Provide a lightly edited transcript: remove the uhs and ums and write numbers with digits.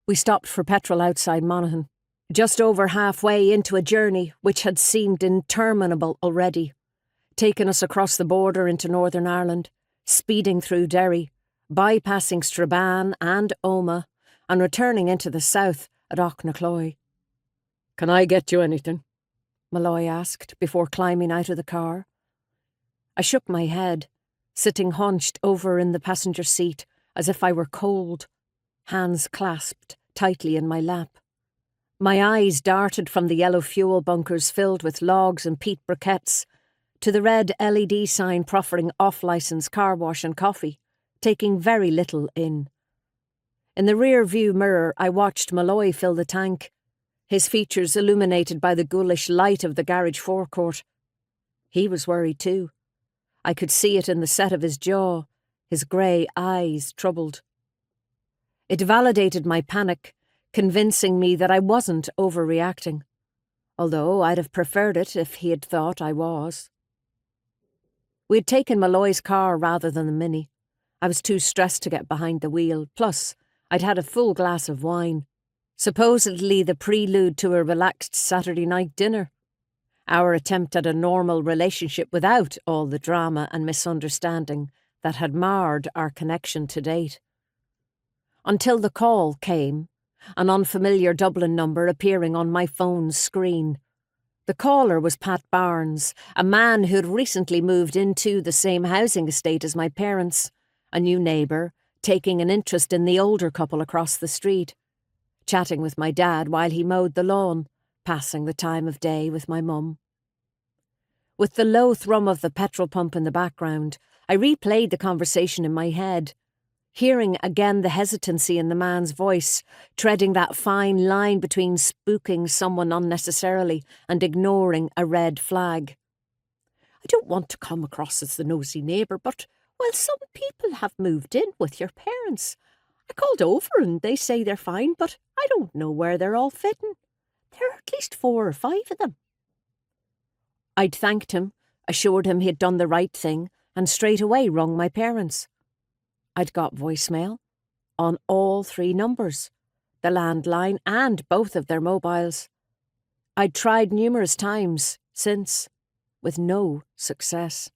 We stopped for petrol outside Monaghan, just over halfway into a journey which had seemed interminable already, taking us across the border into Northern Ireland, speeding through Derry, bypassing Strabane and Omagh, and returning into the south at Auchnacloy. "Can I get you anything?" Molloy asked before climbing out of the car. I shook my head, sitting hunched over in the passenger seat as if I were cold, hands clasped tightly in my lap. My eyes darted from the yellow fuel bunkers filled with logs and peat briquettes to the red LED sign proffering off-licence car wash and coffee, taking very little in. In the rear-view mirror, I watched Molloy fill the tank, his features illuminated by the ghoulish light of the garage forecourt. He was worried too. I could see it in the set of his jaw, his grey eyes troubled. It validated my panic, convincing me that I wasn't overreacting, although I'd have preferred it if he had thought I was. We had taken Molloy's car rather than the Mini. I was too stressed to get behind the wheel, plus I'd had a full glass of wine, supposedly the prelude to a relaxed Saturday night dinner, our attempt at a normal relationship without all the drama and misunderstanding that had marred our connection to date. Until the call came, an unfamiliar Dublin number appearing on my phone's screen. The caller was Pat Barnes, a man who'd recently moved into the same housing estate as my parents, a new neighbour, taking an interest in the older couple across the street, chatting with my dad while he mowed the lawn, passing the time of day with my mum. With the low thrum of the petrol pump in the background, I replayed the conversation in my head, hearing again the hesitancy in the man's voice, treading that fine line between spooking someone unnecessarily and ignoring a red flag. I don't want to come across as the nosy neighbour, but, well, some people have moved in with your parents. I called over and they say they're fine, but I don't know where they're all fitting. There are at least 4 or 5 of them. I'd thanked him, assured him he'd done the right thing, and straight away rung my parents. I'd got voicemail on all 3 numbers, the landline and both of their mobiles. I'd tried numerous times since, with no success.